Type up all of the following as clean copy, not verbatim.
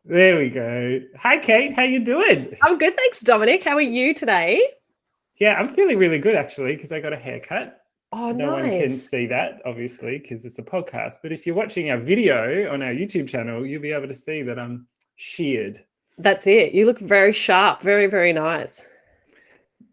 There we go. Hi, Kate. How you doing? I'm good, thanks, Dominic. How are you today? Yeah, I'm feeling really good actually because I got a haircut. Oh, No one can nice. see that, obviously, because it's a podcast. But if you're watching our video on our YouTube channel, you'll be able to see that I'm sheared. That's it. You look very sharp. Very, very nice.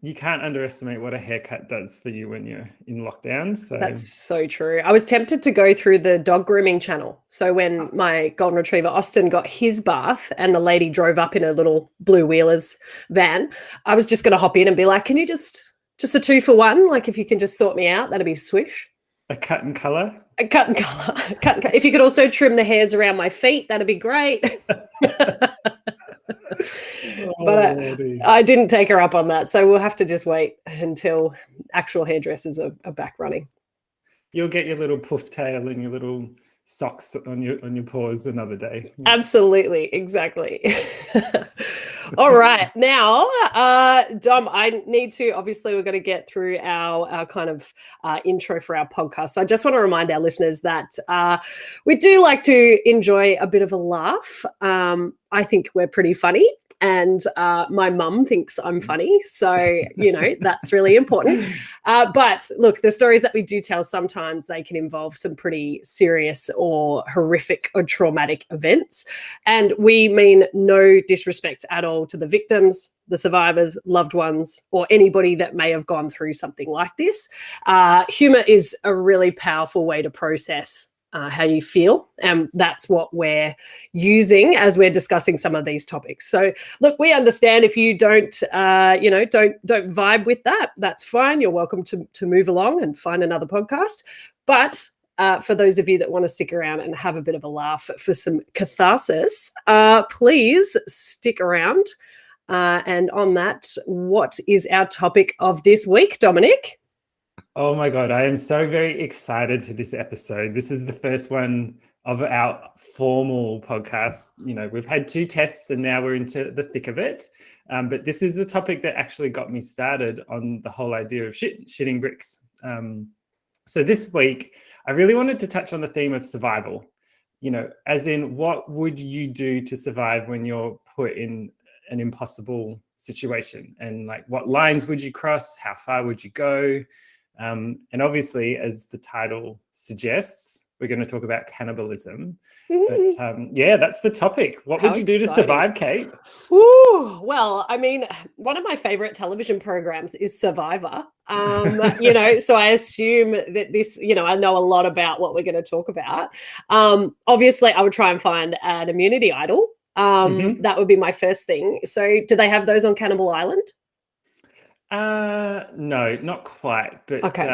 You can't underestimate what a haircut does for you when you're in lockdown. That's So, so true. I was tempted to go through the dog grooming channel. So when my golden retriever Austin got his bath and the lady drove up in a little blue wheelers van, I was just going to hop in and be like, "Can you just a 2 for 1? Like if you can just sort me out, that'd be swish." a cut and color. A cut and color. Cut and color. If you could also trim the hairs around my feet, that'd be great. But I didn't take her up on that, so we'll have to just wait until actual hairdressers are back running. You'll get your little puff tail and your little socks on your paws another day. Absolutely, exactly. All right, now, Dom, I need to. Obviously, we're going to get through our kind of intro for our podcast. So I just want to remind our listeners that we do like to enjoy a bit of a laugh. I think we're pretty funny. And my mum thinks I'm funny. So, that's really important. But look, the stories that we do tell, sometimes they can involve some pretty serious or horrific or traumatic events. And we mean no disrespect at all to the victims, the survivors, loved ones, or anybody that may have gone through something like this. Humor is a really powerful way to process how you feel, and that's what we're using as we're discussing some of these topics. So, look, we understand if you don't vibe with that. That's fine. You're welcome to move along and find another podcast. But for those of you that want to stick around and have a bit of a laugh for some catharsis, please stick around. And on that, what is our topic of this week, Dominic? Oh my God, I am so very excited for this episode. This is the first one of our formal podcast. We've had 2 tests and now we're into the thick of it. But this is the topic that actually got me started on the whole idea of shitting bricks. So this week, I really wanted to touch on the theme of survival. As in, what would you do to survive when you're put in an impossible situation? And like, what lines would you cross? How far would you go? And obviously, as the title suggests, we're going to talk about cannibalism. But yeah, that's the topic. What would you do to survive, Kate? Ooh, well, I mean, one of my favorite television programs is Survivor. So I assume that this, I know a lot about what we're going to talk about. Obviously, I would try and find an immunity idol. That would be my first thing. So do they have those on Cannibal Island? No, not quite. But okay.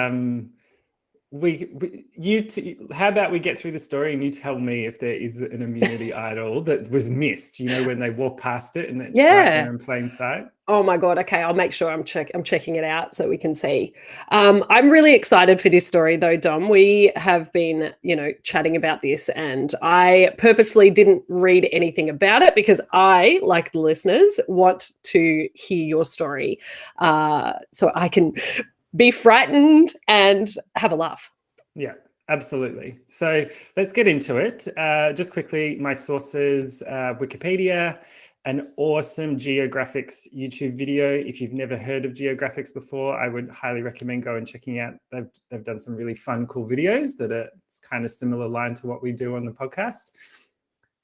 How about we get through the story and you tell me if there is an immunity idol that was missed, when they walk past it and it's right there in plain sight. Oh my God. Okay. I'll make sure I'm checking it out so we can see. I'm really excited for this story though, Dom. We have been, chatting about this, and I purposefully didn't read anything about it because I, like the listeners, want to hear your story so I can be frightened and have a laugh. Yeah, absolutely. So let's get into it. Just quickly, my sources, Wikipedia, an awesome geographics YouTube video. If you've never heard of geographics before, I would highly recommend going and checking out. They've done some really fun, cool videos that are kind of similar line to what we do on the podcast.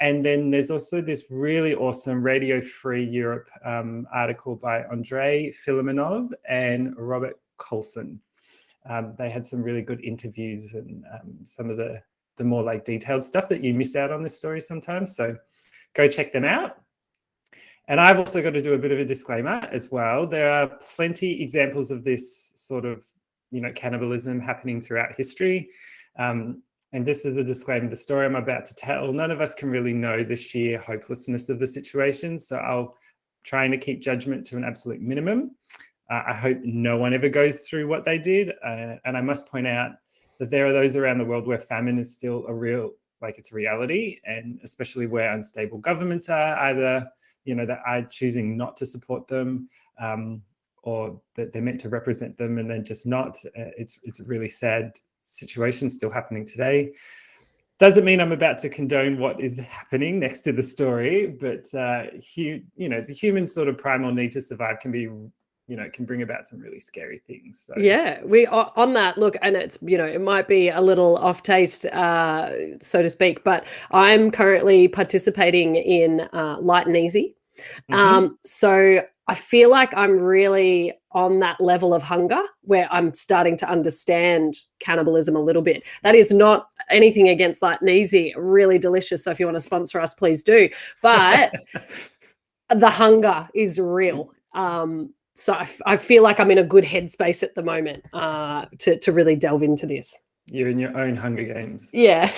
And then there's also this really awesome Radio Free Europe article by Andrei Filimonov and Robert Colson. They had some really good interviews and some of the more like detailed stuff that you miss out on this story sometimes. So go check them out. And I've also got to do a bit of a disclaimer as well. There are plenty examples of this sort of, cannibalism happening throughout history. And this is a disclaimer, the story I'm about to tell, none of us can really know the sheer hopelessness of the situation. So I'll try to keep judgment to an absolute minimum. I hope no one ever goes through what they did. And I must point out that there are those around the world where famine is still it's a reality, and especially where unstable governments are either, that are choosing not to support them or that they're meant to represent them and then just not. It's a really sad situation still happening today. Doesn't mean I'm about to condone what is happening next to the story, but the human sort of primal need to survive can be, can bring about some really scary things. So Yeah, we are on that. Look, and it's, it might be a little off taste, so to speak, but I'm currently participating in Light and Easy. So I feel like I'm really on that level of hunger where I'm starting to understand cannibalism a little bit. That is not anything against Light and Easy. Really delicious. So if you want to sponsor us, please do. But the hunger is real. So I feel like I'm in a good headspace at the moment to really delve into this. You're in your own Hunger Games. Yeah.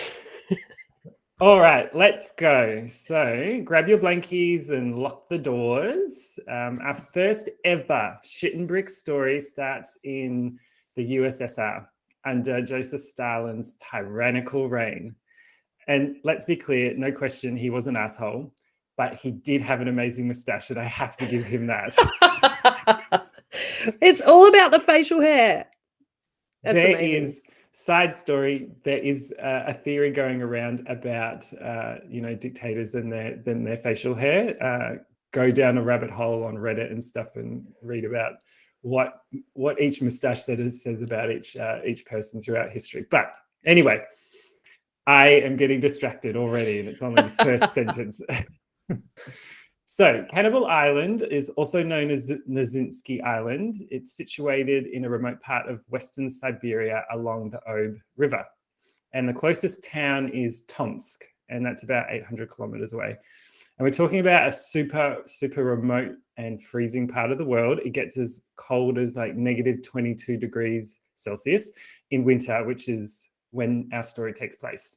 All right, let's go. So grab your blankies and lock the doors. Our first ever Shit and Brick story starts in the USSR under Joseph Stalin's tyrannical reign. And let's be clear, no question, he was an asshole, but he did have an amazing mustache, and I have to give him that. It's all about the facial hair. That's there amazing. is side story. There is a theory going around about dictators and their facial hair. Go down a rabbit hole on Reddit and stuff and read about what each mustache says about each person throughout history. But anyway, I am getting distracted already, and it's only the first sentence. So Cannibal Island is also known as Nazinsky Island. It's situated in a remote part of Western Siberia along the Ob River. And the closest town is Tomsk, and that's about 800 kilometers away. And we're talking about a super, super remote and freezing part of the world. It gets as cold as like negative 22 degrees Celsius in winter, which is when our story takes place.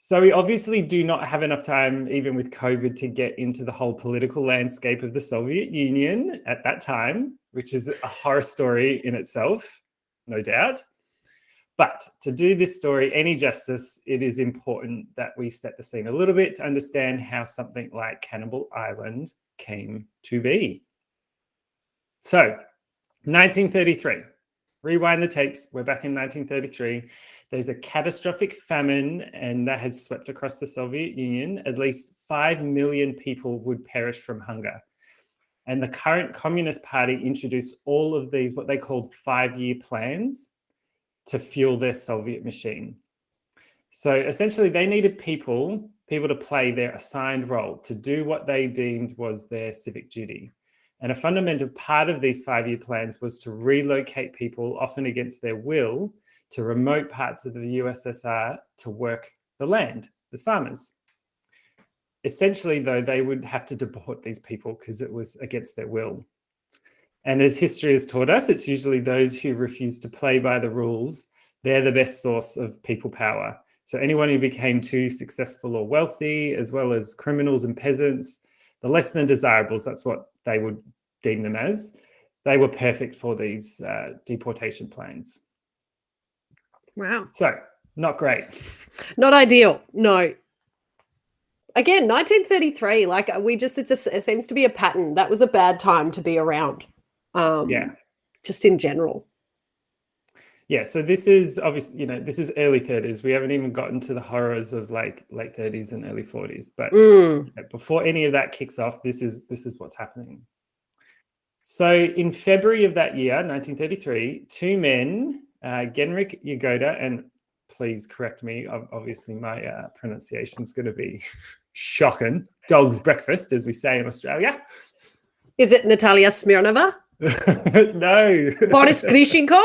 So we obviously do not have enough time, even with COVID, to get into the whole political landscape of the Soviet Union at that time, which is a horror story in itself, no doubt. But to do this story any justice, it is important that we set the scene a little bit to understand how something like Cannibal Island came to be. So, 1933. Rewind the tapes. We're back in 1933. There's a catastrophic famine, and that has swept across the Soviet Union. At least 5 million people would perish from hunger. And the current Communist Party introduced all of these, what they called 5-year plans, to fuel their Soviet machine. So essentially, they needed people to play their assigned role, to do what they deemed was their civic duty. And a fundamental part of these 5-year plans was to relocate people, often against their will, to remote parts of the USSR to work the land as farmers. Essentially, though, they would have to deport these people because it was against their will. And as history has taught us, it's usually those who refuse to play by the rules, they're the best source of people power. So anyone who became too successful or wealthy, as well as criminals and peasants, the less than desirables, that's what they would deem them as, they were perfect for these deportation plans. Wow. So, not great. Not ideal, no. Again, 1933, it seems to be a pattern. That was a bad time to be around. Just in general. Yeah, so this is obviously, this is early 30s. We haven't even gotten to the horrors of like late 30s and early 40s. But before any of that kicks off, this is what's happening. So in February of that year, 1933, two men, Genrik Yagoda, and please correct me, obviously my pronunciation is going to be shocking. Dog's breakfast, as we say in Australia. Is it Natalia Smirnova? No. Boris Grishenko?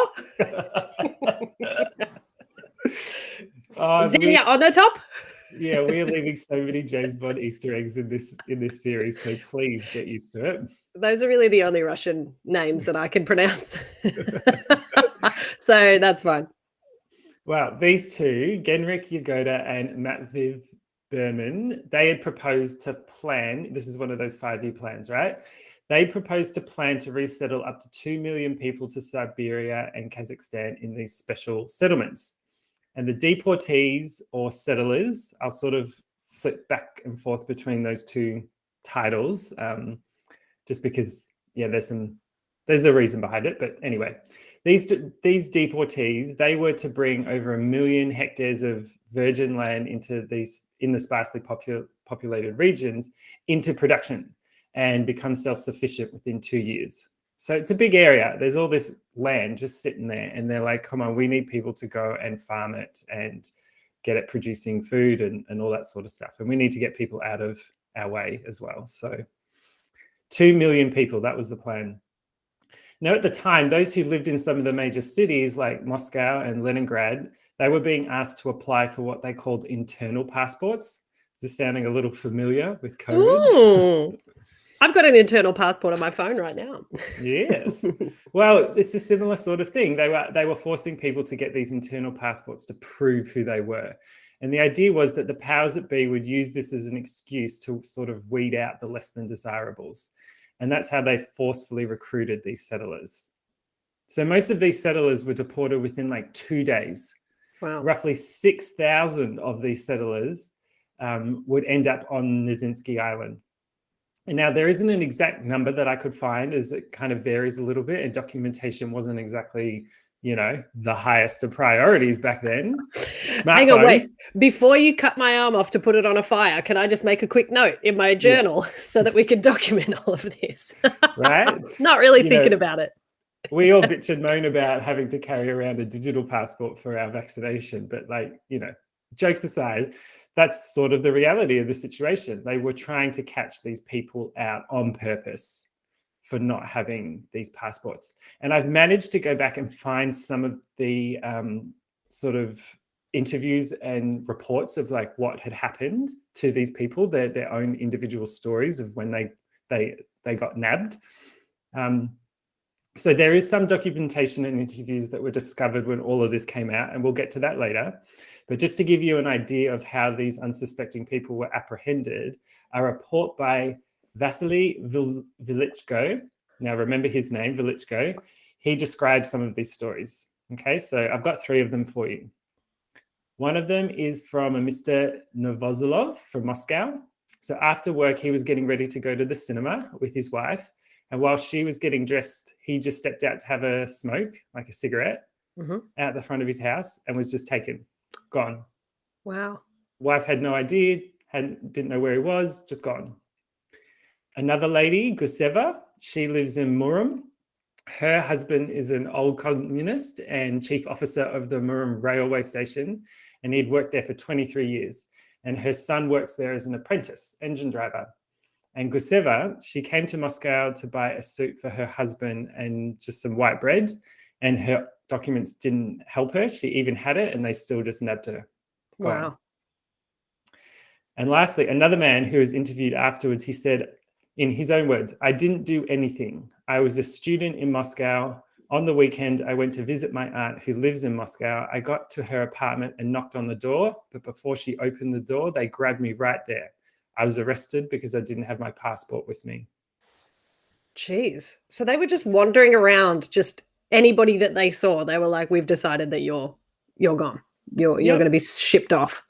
Xenia Onatop? Yeah, we're leaving so many James Bond Easter eggs in this series, so please get used to it. Those are really the only Russian names that I can pronounce. So that's fine. Well, these two, Genrik Yagoda and Matviv Berman, they had proposed to plan, this is one of those 5-year plans, right? They proposed to plan to resettle up to 2 million people to Siberia and Kazakhstan in these special settlements. And the deportees or settlers, I'll sort of flip back and forth between those two titles, just because, there's some There's a reason behind it, but anyway, these deportees, they were to bring over 1 million hectares of virgin land in the sparsely populated regions into production and become self-sufficient within 2 years. So it's a big area. There's all this land just sitting there, and they're like, come on, we need people to go and farm it and get it producing food and all that sort of stuff. And we need to get people out of our way as well. So 2 million people, that was the plan. Now, at the time, those who lived in some of the major cities like Moscow and Leningrad, they were being asked to apply for what they called internal passports. Is this sounding a little familiar with COVID? Ooh, I've got an internal passport on my phone right now. Yes. Well, it's a similar sort of thing. They were forcing people to get these internal passports to prove who they were. And the idea was that the powers that be would use this as an excuse to sort of weed out the less than desirables. And that's how they forcefully recruited these settlers. So most of these settlers were deported within like 2 days. Wow. Roughly 6,000 of these settlers would end up on Nizinsky Island. And now there isn't an exact number that I could find, as it kind of varies a little bit, and documentation wasn't exactly, the highest of priorities back then. Hang on, wait. Before you cut my arm off to put it on a fire, can I just make a quick note in my journal so that we can document all of this? Right? Not really thinking about it. We all bitch and moan about having to carry around a digital passport for our vaccination, but jokes aside, that's sort of the reality of the situation. They were trying to catch these people out on purpose for not having these passports. And I've managed to go back and find some of the sort of interviews and reports of like what had happened to these people, their own individual stories of when they got nabbed. So there is some documentation and interviews that were discovered when all of this came out, and we'll get to that later. But just to give you an idea of how these unsuspecting people were apprehended, a report by Vasily Velichko, now remember his name, Velichko, he describes some of these stories. Okay, so I've got 3 of them for you. One of them is from a Mr. Novozilov from Moscow. So after work, he was getting ready to go to the cinema with his wife. And while she was getting dressed, he just stepped out to have a smoke, like a cigarette, out the front of his house, and was just gone. Wow. Wife had no idea, didn't know where he was, just gone. Another lady, Guseva, she lives in Murom. Her husband is an old communist and chief officer of the Murom railway station, and he'd worked there for 23 years. And her son works there as an apprentice, engine driver. And Guseva, she came to Moscow to buy a suit for her husband and just some white bread, and her documents didn't help her. She even had it, and they still just nabbed her. Gone. Wow. And lastly, another man who was interviewed afterwards, he said, in his own words, "I didn't do anything. I was a student in Moscow. On the weekend, I went to visit my aunt who lives in Moscow. I got to her apartment and knocked on the door, but before she opened the door, they grabbed me right there. I was arrested because I didn't have my passport with me." Jeez. So they were just wandering around, just anybody that they saw, they were like, "We've decided that you're gone. You're going to be shipped off."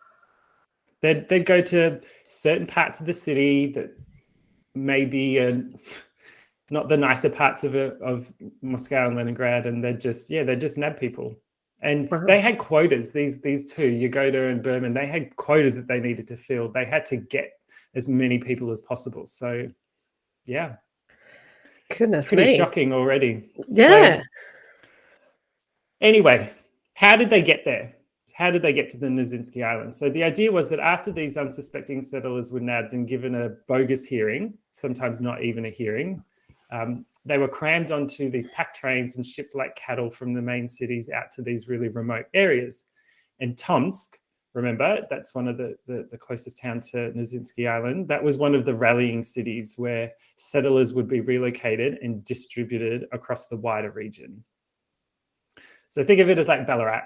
They'd go to certain parts of the city that maybe not the nicer parts of Moscow and Leningrad, and they'd just nab people. And they had quotas. These 2, Yagoda and Berman, they had quotas that they needed to fill. They had to get as many people as possible. So, yeah. Goodness me. Pretty shocking already. Yeah. So, anyway, how did they get there? How did they get to the Nizinsky Island? So the idea was that after these unsuspecting settlers were nabbed and given a bogus hearing, sometimes not even a hearing, they were crammed onto these pack trains and shipped like cattle from the main cities out to these really remote areas. And Tomsk, remember, that's one of the closest town to Nizinsky Island. That was one of the rallying cities where settlers would be relocated and distributed across the wider region. So think of it as like Ballarat.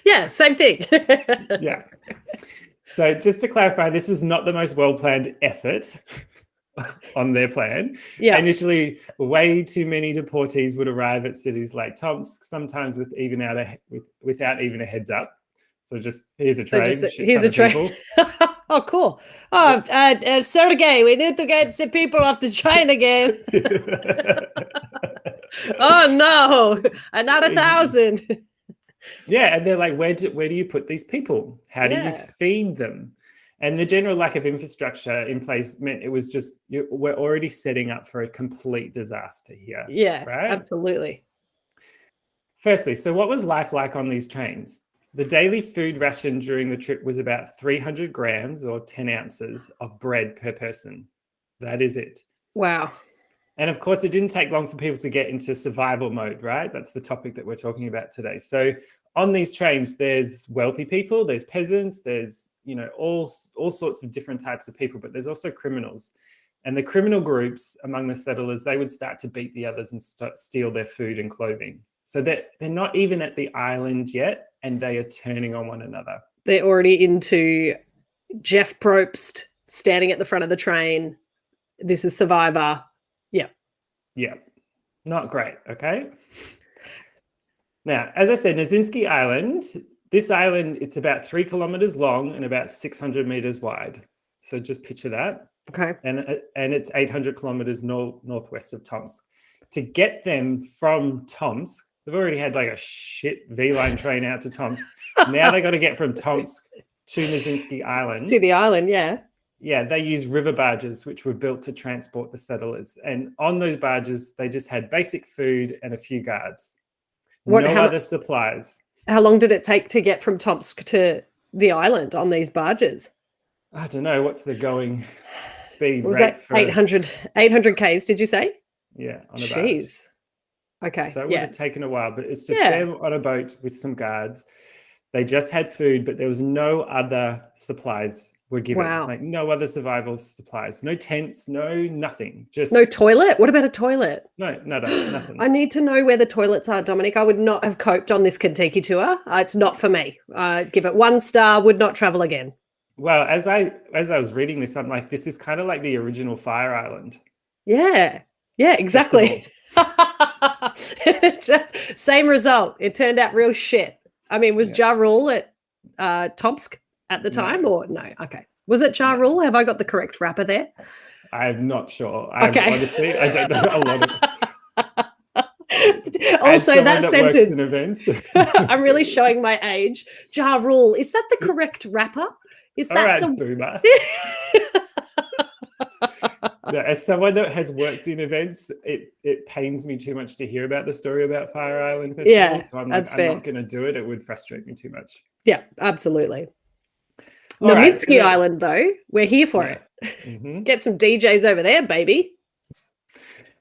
Yeah, same thing. Yeah. So just to clarify, this was not the most well-planned effort on their plan. Yeah. Initially, way too many deportees would arrive at cities like Tomsk, sometimes without even a heads up. So just here's a train. Here's a train. Oh, cool. Oh, Sergey, we need to get the people off the train again. Oh no, another 1,000. Yeah, and they're like, where do you put these people? How do you Yeah. feed them? And the general lack of infrastructure in place meant it was just we're already setting up for a complete disaster here. Yeah, Right? absolutely. Firstly, so what was life like on these trains? The daily food ration during the trip was about 300 grams or 10 ounces of bread per person. That is it. Wow. And of course, it didn't take long for people to get into survival mode, right? That's the topic that we're talking about today. So on these trains, there's wealthy people, there's peasants, there's, all sorts of different types of people, but there's also criminals. And the criminal groups among the settlers, they would start to beat the others and steal their food and clothing. So they're not even at the island yet, and they are turning on one another. They're already into Jeff Probst standing at the front of the train. This is Survivor. Yeah. Yeah. Not great, okay? Now, as I said, Nazinski Island, this island, it's about 3 kilometers long and about 600 meters wide. So just picture that. Okay. And it's 800 kilometers northwest of Tomsk. To get them from Tomsk, they've already had like a shit V-line train out to Tomsk. Now they got to get from Tomsk to Nazinski Island. To the island, yeah. Yeah, they use river barges, which were built to transport the settlers. And on those barges, they just had basic food and a few guards. No other supplies. How long did it take to get from Tomsk to the island on these barges? I don't know. What's the going speed Was rate? That 800 Ks, did you say? Yeah, on a Jeez. barge. Okay. So it would have taken a while, but it's just them on a boat with some guards. They just had food, but there was no other supplies were given. Wow. Like no other survival supplies. No tents, nothing. Just no toilet? What about a toilet? No, nothing. I need to know where the toilets are, Dominic. I would not have coped on this Kentucky tour. It's not for me. Give it 1 star, would not travel again. Well, as I was reading this, I'm like, this is kind of like the original Fyre Island. Yeah, exactly. Just same result. It turned out real shit. I mean, was Ja Rule at Tomsk at the time or no? Okay. Was it Ja Rule? Have I got the correct rapper there? I'm not sure. Okay. I don't know a lot of Also, that sentence. Works in events. I'm really showing my age. Ja Rule. Is that the correct rapper? Is that all right, the boomer? As someone that has worked in events, it pains me too much to hear about the story about Fyre Island Festival. Yeah, so I'm that's I'm fair. not going to do it. It would frustrate me too much. Yeah, absolutely. Right, Nomitsky Island, though, we're here for it. Mm-hmm. Get some DJs over there, baby.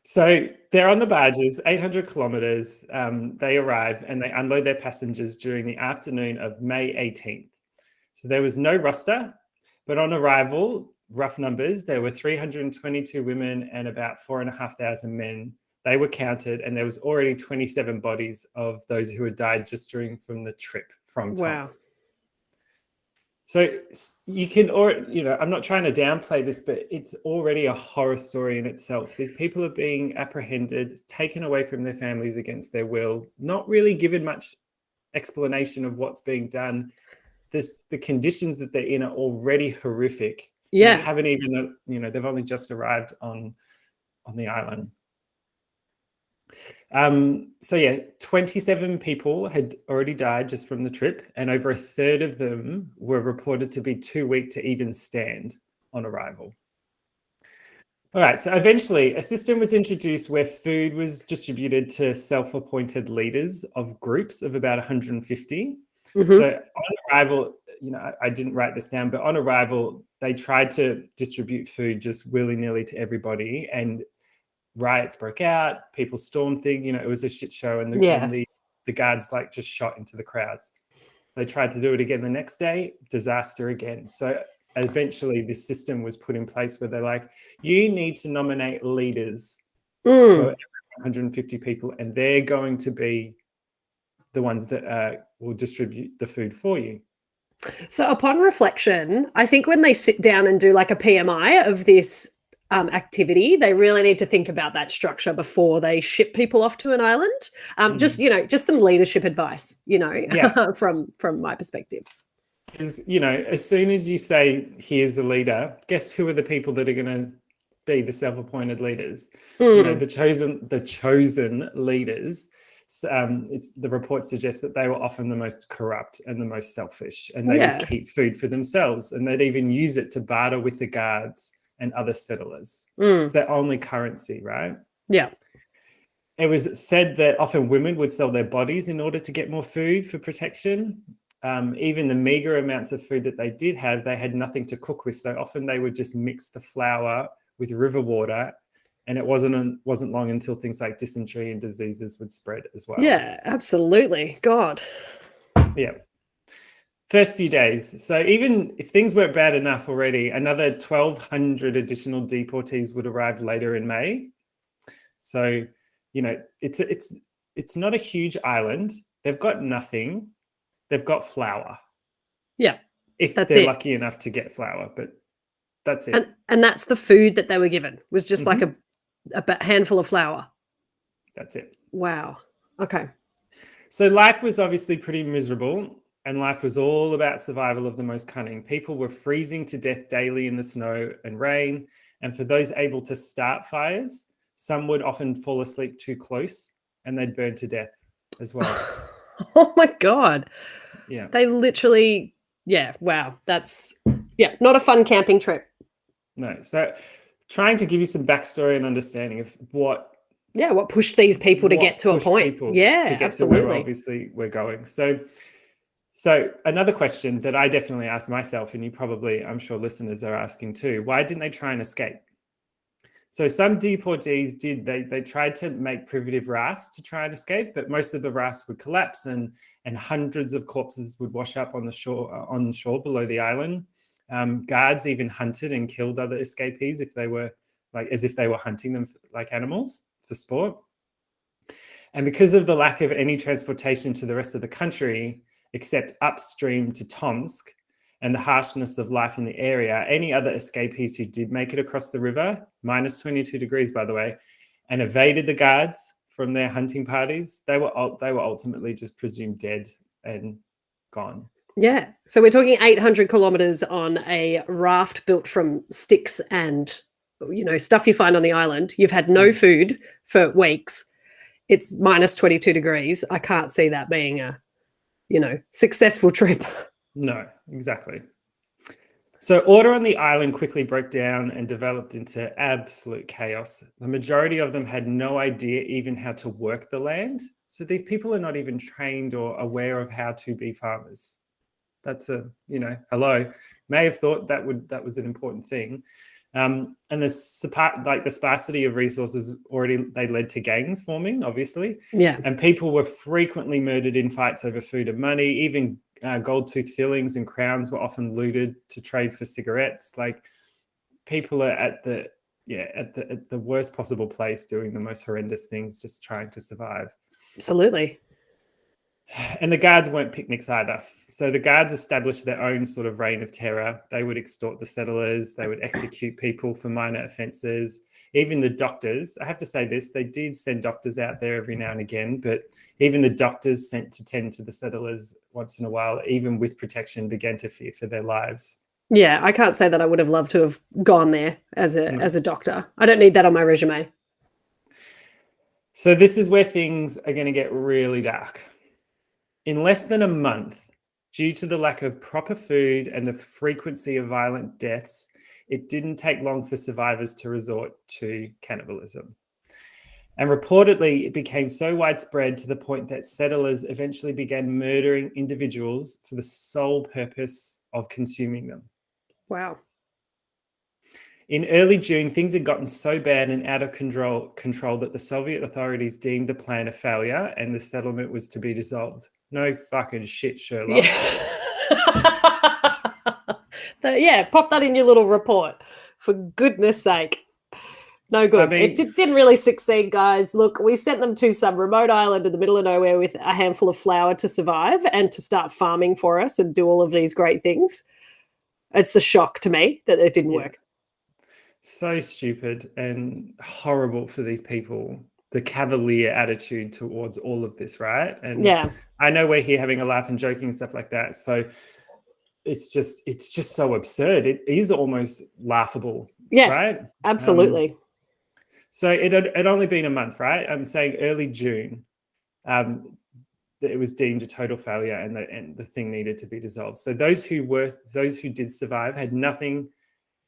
So they're on the barges, 800 kilometers. They arrive and they unload their passengers during the afternoon of May 18th. So there was no roster, but on arrival, rough numbers, there were 322 women and about 4,500 men. They were counted, and there was already 27 bodies of those who had died just from the trip from Tomsk. Wow. So you can, I'm not trying to downplay this, but it's already a horror story in itself. These people are being apprehended, taken away from their families against their will, not really given much explanation of what's being done. The conditions that they're in are already horrific. Yeah. They haven't even, they've only just arrived on the island. 27 people had already died just from the trip, and over a third of them were reported to be too weak to even stand on arrival. All right, so eventually a system was introduced where food was distributed to self-appointed leaders of groups of about 150. Mm-hmm. So on arrival, I didn't write this down, but on arrival, they tried to distribute food just willy-nilly to everybody, and riots broke out, people stormed things, it was a shit show, and the guards just shot into the crowds. They tried to do it again the next day, disaster again. So eventually this system was put in place where they're like, you need to nominate leaders for every 150 people, and they're going to be the ones that will distribute the food for you. So upon reflection, I think when they sit down and do a PMI of this activity, they really need to think about that structure before they ship people off to an island. Just some leadership advice, from my perspective. Because, as soon as you say, here's a leader, guess who are the people that are going to be the self-appointed leaders? The chosen leaders. The report suggests that they were often the most corrupt and the most selfish, and they would keep food for themselves, and they'd even use it to barter with the guards and other settlers. It's their only currency, right? Yeah. It was said that often women would sell their bodies in order to get more food for protection. Even the meager amounts of food that they did have, they had nothing to cook with. So often they would just mix the flour with river water, and it wasn't long until things like dysentery and diseases would spread as well. Yeah, absolutely. God. Yeah. First few days. So even if things weren't bad enough already, another 1,200 additional deportees would arrive later in May. So, it's not a huge island. They've got nothing. They've got flour. Yeah. If they're lucky enough to get flour, but that's it. And that's the food that they were given, was just like a handful of flour. That's it. Wow. Okay. So life was obviously pretty miserable, and life was all about survival of the most cunning. People were freezing to death daily in the snow and rain. And for those able to start fires, some would often fall asleep too close and they'd burn to death as well. Oh my God. Yeah. They literally, wow. That's, not a fun camping trip. No. So trying to give you some backstory and understanding of what pushed these people to get to a point. Yeah, to get absolutely. to where obviously we're going. So another question that I definitely ask myself, and you probably, I'm sure listeners are asking too, why didn't they try and escape? So some deportees did, they tried to make primitive rafts to try and escape, but most of the rafts would collapse and hundreds of corpses would wash up on the shore below the island. Guards even hunted and killed other escapees as if they were hunting them like animals for sport. And because of the lack of any transportation to the rest of the country, except upstream to Tomsk, and the harshness of life in the area, any other escapees who did make it across the river, minus 22 degrees, by the way, and evaded the guards from their hunting parties, they were ultimately just presumed dead and gone. Yeah. So we're talking 800 kilometers on a raft built from sticks and, stuff you find on the island. You've had no food for weeks. It's minus 22 degrees. I can't see that being a, successful trip. No, exactly. So order on the island quickly broke down and developed into absolute chaos. The majority of them had no idea even how to work the land. So these people are not even trained or aware of how to be farmers. That's hello. May have thought that was an important thing. And the sparsity of resources they led to gangs forming, obviously. Yeah. And people were frequently murdered in fights over food and money. Even gold tooth fillings and crowns were often looted to trade for cigarettes. Like, people are at the worst possible place doing the most horrendous things, just trying to survive. Absolutely. And the guards weren't picnics either. So the guards established their own sort of reign of terror. They would extort the settlers. They would execute people for minor offences. Even the doctors, I have to say this, they did send doctors out there every now and again, but even the doctors sent to tend to the settlers once in a while, even with protection, began to fear for their lives. Yeah, I can't say that I would have loved to have gone there as a doctor. I don't need that on my resume. So this is where things are going to get really dark. In less than a month, due to the lack of proper food and the frequency of violent deaths, it didn't take long for survivors to resort to cannibalism. And reportedly, it became so widespread to the point that settlers eventually began murdering individuals for the sole purpose of consuming them. Wow. In early June, things had gotten so bad and out of control that the Soviet authorities deemed the plan a failure and the settlement was to be dissolved. No fucking shit, Sherlock. Yeah, pop that in your little report, for goodness sake. No good. I mean, it didn't really succeed, guys. Look, we sent them to some remote island in the middle of nowhere with a handful of flour to survive and to start farming for us and do all of these great things. It's a shock to me that it didn't work. So stupid and horrible for these people. The cavalier attitude towards all of this, right? And I know we're here having a laugh and joking and stuff like that. So it's just so absurd. It is almost laughable, Yeah, right? absolutely. So it had only been a month, right? I'm saying early June, that it was deemed a total failure, and the thing needed to be dissolved. So those who did survive had nothing.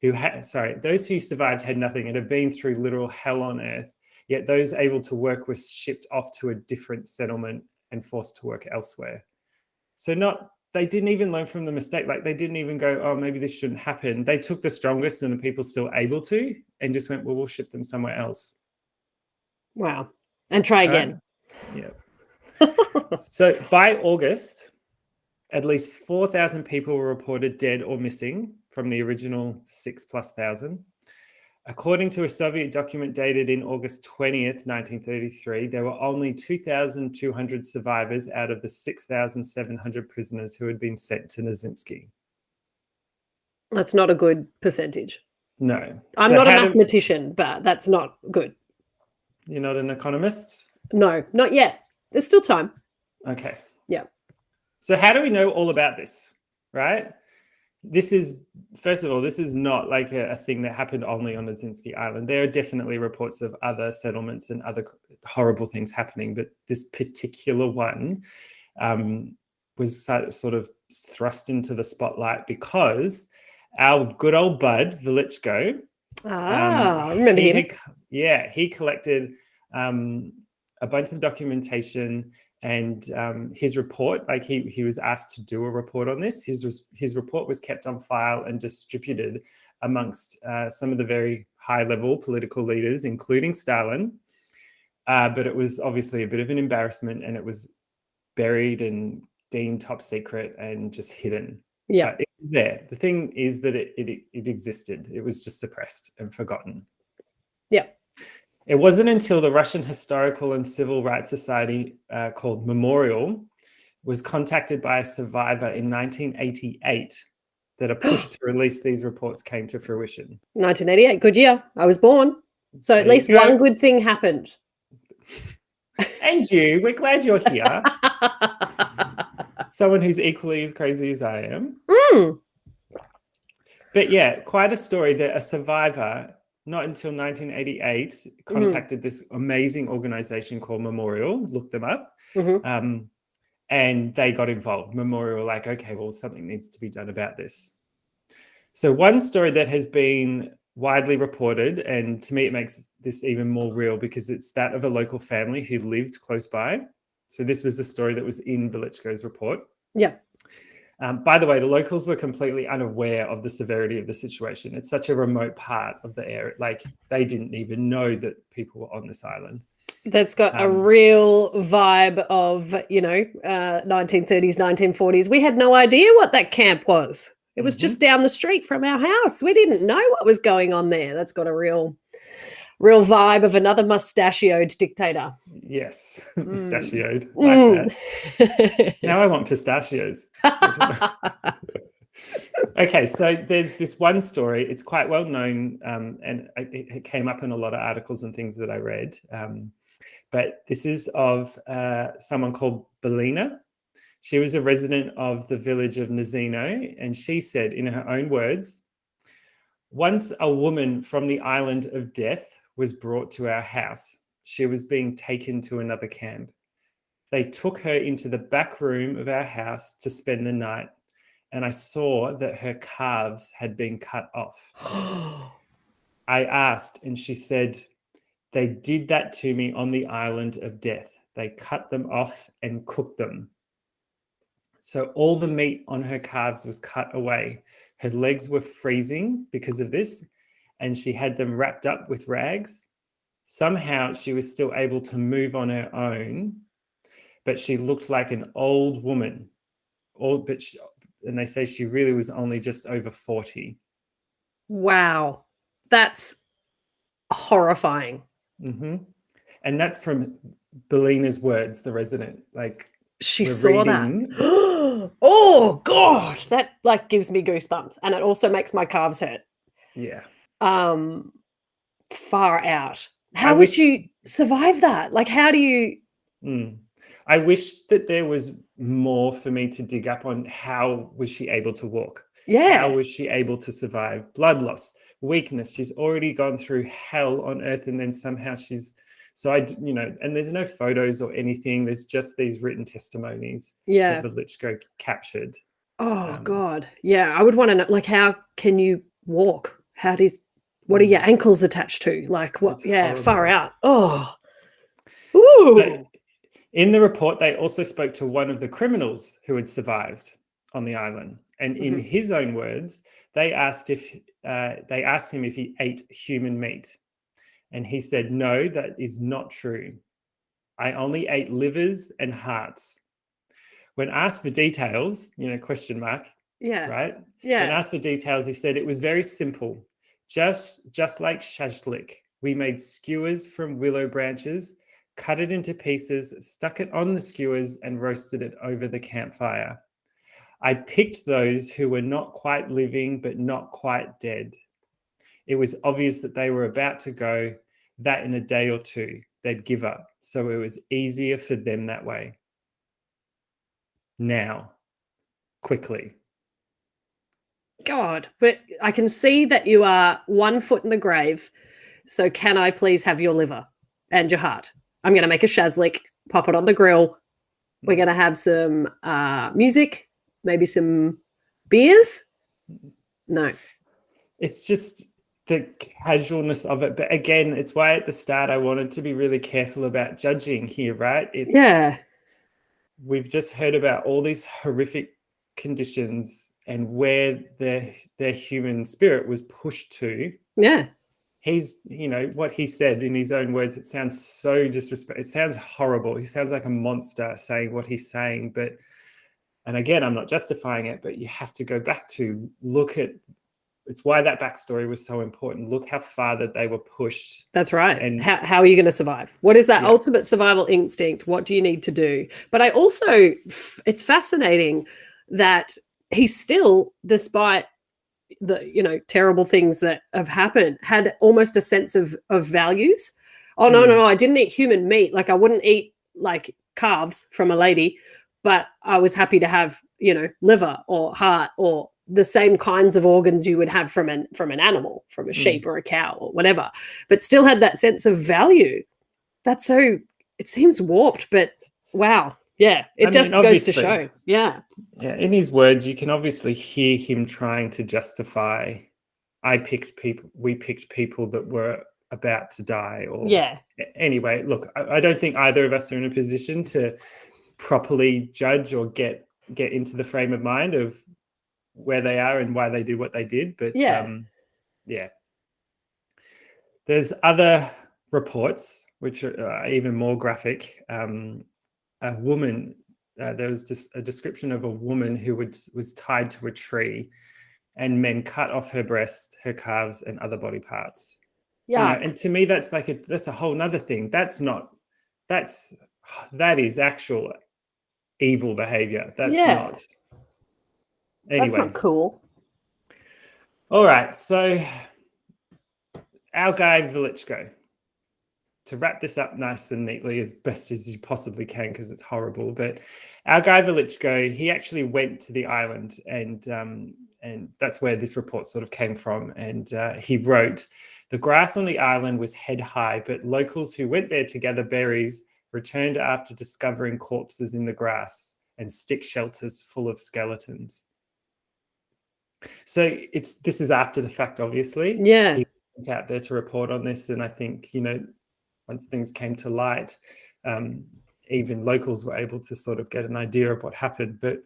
Those who survived had nothing and had been through literal hell on earth. Yet those able to work were shipped off to a different settlement and forced to work elsewhere. So they didn't even learn from the mistake. Like, they didn't even go, oh, maybe this shouldn't happen. They took the strongest and the people still able to, and just went, well, we'll ship them somewhere else. Wow. And try again. Right? Yeah. So by August, at least 4,000 people were reported dead or missing from the original 6,000+. According to a Soviet document dated in August 20th, 1933, there were only 2,200 survivors out of the 6,700 prisoners who had been sent to Nizinsky. That's not a good percentage. No. I'm not a mathematician, but that's not good. You're not an economist? No, not yet. There's still time. Okay. Yeah. So how do we know all about this, right? This is, first of all, this is not like a thing that happened only on Nizinsky Island. There are definitely reports of other settlements and other horrible things happening, but this particular one was sort of thrust into the spotlight because our good old bud, Velichko, I remember him. He collected a bunch of documentation, and his report, like he was asked to do a report on this. His report was kept on file and distributed amongst some of the very high-level political leaders, including Stalin. But it was obviously a bit of an embarrassment, and it was buried and deemed top secret and just hidden. Yeah. It was there. The thing is that it existed. It was just suppressed and forgotten. Yeah. It wasn't until the Russian Historical and Civil Rights Society, called Memorial, was contacted by a survivor in 1988 that a push to release these reports came to fruition. 1988, good year. I was born. So at least one good thing happened. And we're glad you're here. Someone who's equally as crazy as I am. But yeah, quite a story that a survivor, not until 1988, contacted this amazing organization called Memorial, looked them up, and they got involved. Memorial were like, okay, well, something needs to be done about this. So one story that has been widely reported, and to me it makes this even more real because it's that of a local family who lived close by. So this was the story that was in Velichko's report. Yeah. By the way, the locals were completely unaware of the severity of the situation. It's such a remote part of the area. Like, they didn't even know that people were on this island. That's got a real vibe of, 1930s, 1940s. We had no idea what that camp was. It was just down the street from our house. We didn't know what was going on there. That's got a real vibe of another mustachioed dictator. Yes, mustachioed. Like that. Now I want pistachios. Okay, so there's this one story. It's quite well known, and it came up in a lot of articles and things that I read. But this is of someone called Belina. She was a resident of the village of Nazino, and she said, in her own words, "Once a woman from the island of death was brought to our house. She was being taken to another camp. They took her into the back room of our house to spend the night, and I saw that her calves had been cut off. I asked, and she said, they did that to me on the island of death. They cut them off and cooked them. So all the meat on her calves was cut away. Her legs were freezing because of this, and she had them wrapped up with rags. Somehow she was still able to move on her own, but she looked like an old woman. And they say she really was only just over 40. Wow. That's horrifying. Mm-hmm. And that's from Belina's words, the resident. Like, she saw that. Oh God, that like gives me goosebumps, and it also makes my calves hurt. Yeah. Far out. How would you survive that? Like, how do you? I wish that there was more for me to dig up on how was she able to walk? Yeah. How was she able to survive? Blood loss, weakness. She's already gone through hell on earth, and then somehow and there's no photos or anything. There's just these written testimonies Yeah. that Velichko captured. Oh God. Yeah. I would want to know, like, how can you walk? What are your Mm. ankles attached to? Like what? It's Yeah. horrible. Far out. Oh. Ooh. So in the report, they also spoke to one of the criminals who had survived on the island, and in his own words, they asked him if he ate human meat, and he said, "No, that is not true. I only ate livers and hearts." When asked for details, question mark, Yeah. right? Yeah. When asked for details, he said it was very simple, just like shashlik. We made skewers from willow branches, cut it into pieces, stuck it on the skewers, and roasted it over the campfire. I picked those who were not quite living, but not quite dead. It was obvious that they were about to go, that in a day or two, they'd give up. So it was easier for them that way. Now, quickly. God, but I can see that you are 1 foot in the grave. So can I please have your liver and your heart? I'm going to make a shazlik, pop it on the grill. We're going to have some music, maybe some beers. No. It's just the casualness of it. But again, it's why at the start I wanted to be really careful about judging here, right? We've just heard about all these horrific conditions and where their human spirit was pushed to. Yeah. He's, what he said in his own words, it sounds so disrespectful. It sounds horrible. He sounds like a monster saying what he's saying. And again, I'm not justifying it, but you have to go back to look at, it's why that backstory was so important. Look how far that they were pushed. That's right. And how are you going to survive? What is that ultimate survival instinct? What do you need to do? But I also, it's fascinating that he still, despite the terrible things that have happened, had almost a sense of values. Oh no, I didn't eat human meat. Like I wouldn't eat like calves from a lady, but I was happy to have liver or heart or the same kinds of organs you would have from an animal, from a sheep or a cow or whatever, but still had that sense of value. That's so, it seems warped, but wow. Yeah, it just goes to show. Yeah. Yeah, in his words, you can obviously hear him trying to justify, we picked people that were about to die. Or anyway, look, I don't think either of us are in a position to properly judge or get into the frame of mind of where they are and why they do what they did. But there's other reports which are even more graphic. A woman, there was just a description of a woman who was tied to a tree and men cut off her breast, her calves, and other body parts. And to me, that's that's a whole nother thing. That is actual evil behavior. That's not. Anyway. That's not cool. All right. So our guy Velichko, to wrap this up nice and neatly as best as you possibly can, because it's horrible, but our guy Velichko, he actually went to the island, and that's where this report sort of came from. And he wrote, the grass on the island was head high, but locals who went there to gather berries returned after discovering corpses in the grass and stick shelters full of skeletons. So this is after the fact, obviously. Yeah. He went out there to report on this, and I think, once things came to light, even locals were able to sort of get an idea of what happened. But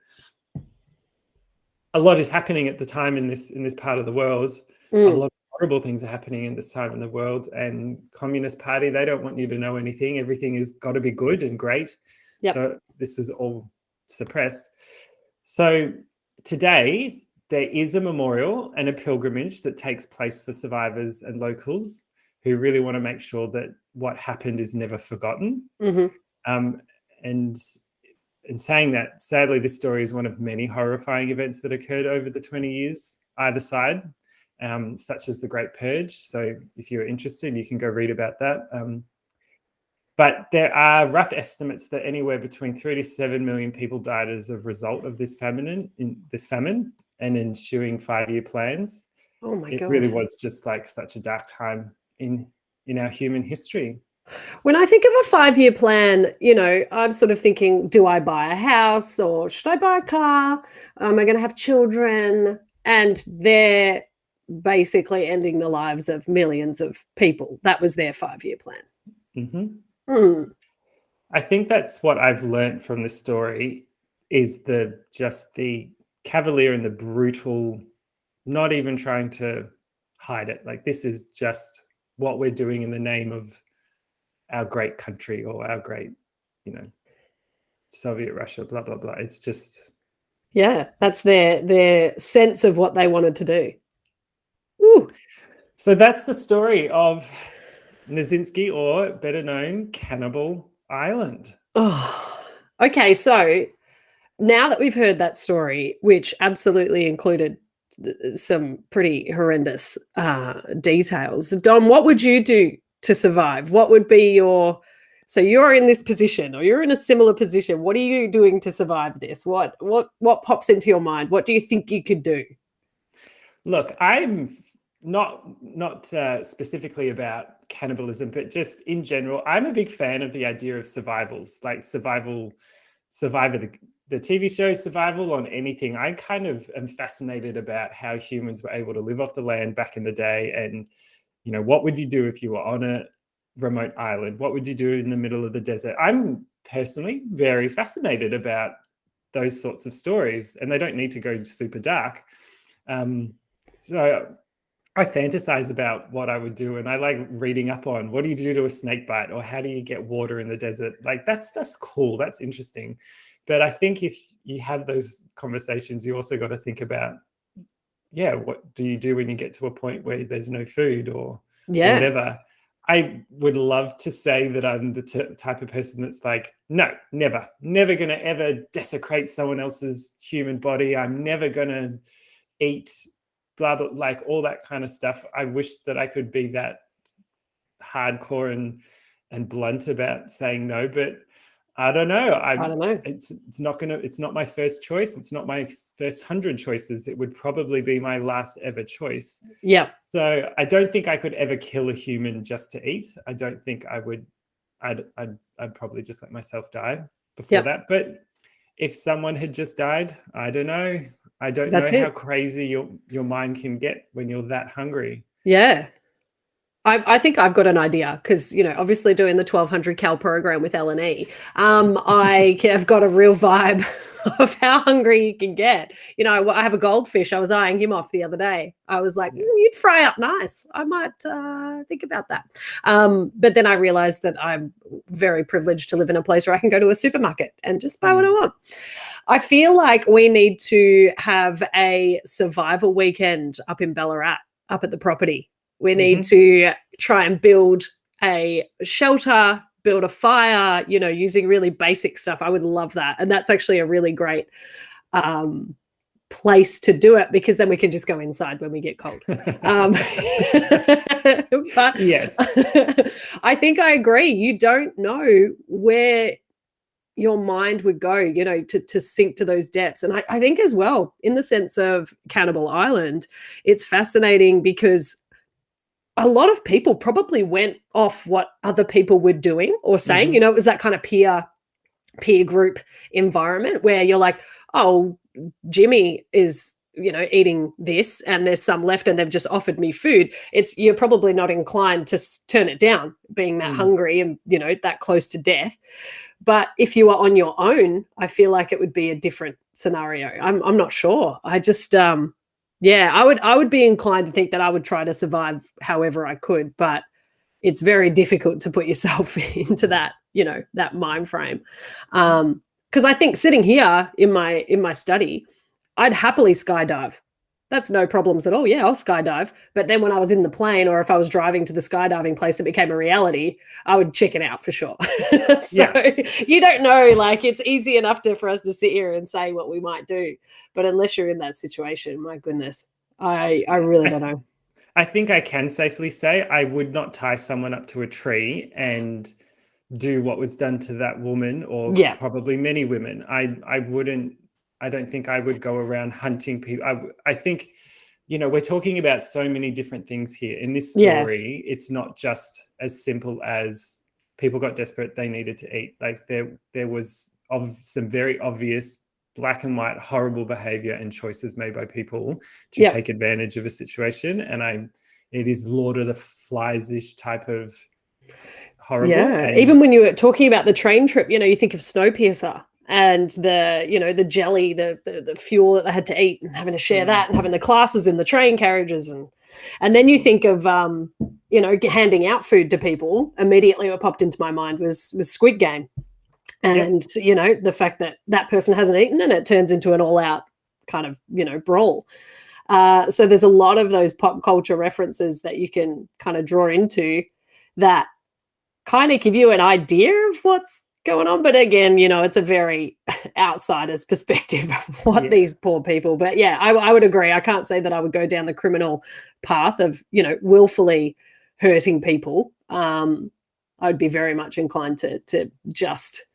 a lot is happening at the time in this part of the world. A lot of horrible things are happening in this time in the world, and Communist Party, they don't want you to know anything. Everything has got to be good and great. Yep. So this was all suppressed. So today there is a memorial and a pilgrimage that takes place for survivors and locals who really want to make sure that what happened is never forgotten. And in saying that, sadly, this story is one of many horrifying events that occurred over the 20 years, either side, such as the Great Purge. So if you're interested, you can go read about that. But there are rough estimates that anywhere between 3 to 7 million people died as a result of this famine and ensuing 5-year plans. Oh my It God. really was just like such a dark time in our human history. When I think of a 5-year plan, I'm sort of thinking, do I buy a house or should I buy a car? Am I going to have children? And they're basically ending the lives of millions of people. That was their 5-year plan. Mm-hmm. Mm. I think that's what I've learned from this story is the cavalier and the brutal, not even trying to hide it. Like, this is just what we're doing in the name of our great country or our great, Soviet Russia, blah, blah, blah. It's just... Yeah, that's their sense of what they wanted to do. Ooh. So that's the story of Nizinsky, or better known, Cannibal Island. Oh, okay. So now that we've heard that story, which absolutely included some pretty horrendous details, Dom, what would you do to survive? What would be so you're in this position, or you're in a similar position. What are you doing to survive this? What pops into your mind? What do you think you could do? Look, I'm not specifically about cannibalism, but just in general, I'm a big fan of the idea of survivals, like Survivor, the TV show, Survival on anything. I kind of am fascinated about how humans were able to live off the land back in the day. And, what would you do if you were on a remote island? What would you do in the middle of the desert? I'm personally very fascinated about those sorts of stories, and they don't need to go super dark. So I fantasize about what I would do, and I like reading up on what do you do to a snake bite, or how do you get water in the desert? Like, that stuff's cool. That's interesting. But I think if you have those conversations, you also got to think about, what do you do when you get to a point where there's no food or whatever? I would love to say that I'm the type of person that's like, no, never going to ever desecrate someone else's human body. I'm never going to eat blah, blah, like all that kind of stuff. I wish that I could be that hardcore and blunt about saying no, but I don't know. I don't know. It's not my first choice. It's not my first 100 choices. It would probably be my last ever choice. Yeah. So I don't think I could ever kill a human just to eat. I don't think I would. I'd probably just let myself die before that. But if someone had just died, I don't know. I don't know how crazy your mind can get when you're that hungry. Yeah. I think I've got an idea because, obviously doing the 1200 cal program with L&E, I have got a real vibe of how hungry you can get. I have a goldfish. I was eyeing him off the other day. I was like, you'd fry up nice. I might think about that. But then I realized that I'm very privileged to live in a place where I can go to a supermarket and just buy what I want. I feel like we need to have a survival weekend up in Ballarat, up at the property. We need to try and build a shelter, build a fire, using really basic stuff. I would love that. And that's actually a really great place to do it, because then we can just go inside when we get cold. But yes, I think I agree. You don't know where your mind would go, to sink to those depths. And I think as well, in the sense of Cannibal Island, it's fascinating because a lot of people probably went off what other people were doing or saying. It was that kind of peer group environment where you're like, oh, Jimmy is, eating this and there's some left and they've just offered me food. You're probably not inclined to turn it down, being that hungry and, that close to death. But if you were on your own, I feel like it would be a different scenario. I'm not sure. I just, I would be inclined to think that I would try to survive however I could, but it's very difficult to put yourself into that, that mind frame. Because I think sitting here in my study, I'd happily skydive. That's no problems at all. Yeah, I'll skydive. But then when I was in the plane, or if I was driving to the skydiving place, it became a reality, I would chicken out for sure. You don't know, like, it's easy enough for us to sit here and say what we might do. But unless you're in that situation, my goodness, I really don't know. I think I can safely say I would not tie someone up to a tree and do what was done to that woman, or Yeah. probably many women. I don't think I would go around hunting people. I think, we're talking about so many different things here. In this story, it's not just as simple as people got desperate, they needed to eat. Like there was some very obvious black and white horrible behavior and choices made by people to take advantage of a situation. And it is Lord of the Flies-ish type of horrible. Yeah. And even when you were talking about the train trip, you think of Snowpiercer and the jelly, the fuel that they had to eat and having to share that, and having the classes in the train carriages. And then you think of, handing out food to people. Immediately what popped into my mind was Squid Game. And, the fact that that person hasn't eaten and it turns into an all-out kind of, brawl. So there's a lot of those pop culture references that you can kind of draw into that kind of give you an idea of what's going on. But again, it's a very outsider's perspective of what these poor people. But yeah, I would agree. I can't say that I would go down the criminal path of, willfully hurting people. I'd be very much inclined to just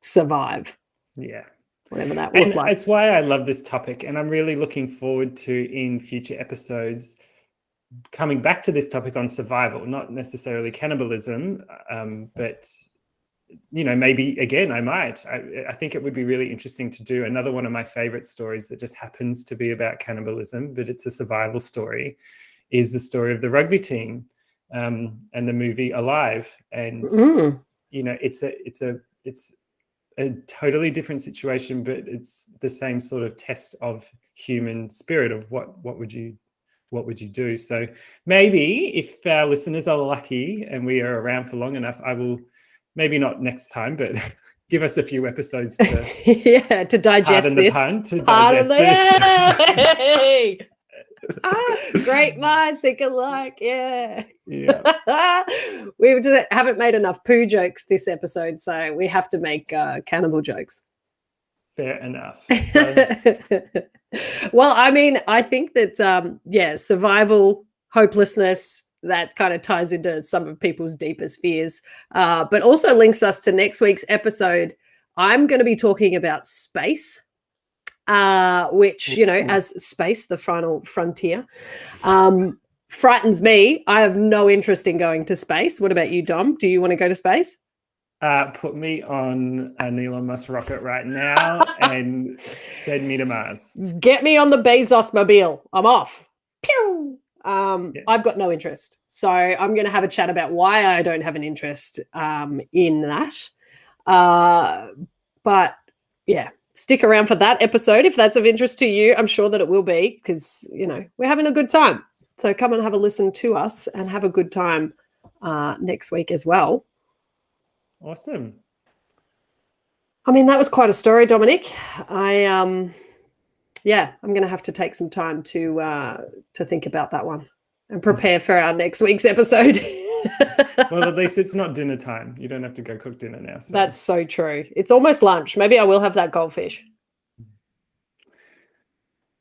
survive. Yeah. Whatever that looked like. It's why I love this topic. And I'm really looking forward to, in future episodes, coming back to this topic on survival, not necessarily cannibalism, but maybe again, I think it would be really interesting to do another one of my favorite stories that just happens to be about cannibalism, but it's a survival story, is the story of the rugby team, and the movie Alive. And it's a totally different situation, but it's the same sort of test of human spirit of what would you do. So maybe if our listeners are lucky and we are around for long enough, I will, maybe not next time, but give us a few episodes to to digest this. Great minds think alike. Yeah. We haven't made enough poo jokes this episode, so we have to make cannibal jokes. Fair enough. Well, I mean, I think that survival, hopelessness, that kind of ties into some of people's deepest fears, but also links us to next week's episode. I'm going to be talking about space, which, as space, the final frontier, frightens me. I have no interest in going to space. What about you, Dom? Do you want to go to space? Put me on an Elon Musk rocket right now and send me to Mars. Get me on the Bezos mobile. I'm off. Pew! I've got no interest. So I'm going to have a chat about why I don't have an interest in that. But yeah, stick around for that episode if that's of interest to you. I'm sure that it will be, because, we're having a good time. So come and have a listen to us and have a good time next week as well. Awesome. I mean, that was quite a story, Dominic. I'm going to have to take some time to think about that one and prepare for our next week's episode. Well, at least it's not dinner time. You don't have to go cook dinner now. So. That's so true. It's almost lunch. Maybe I will have that goldfish.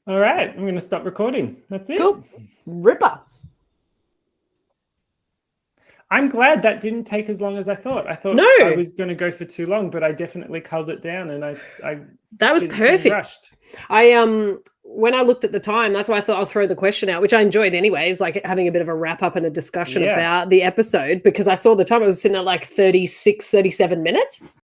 All right. I'm going to stop recording. That's it. Cool. Ripper. I'm glad that didn't take as long as I thought. I thought I was going to go for too long, but I definitely culled it down, and I that was perfect. Rushed. When I looked at the time, that's why I thought I'll throw the question out, which I enjoyed anyways, like having a bit of a wrap up and a discussion about the episode, because I saw the time, it was sitting at like 36, 37 minutes.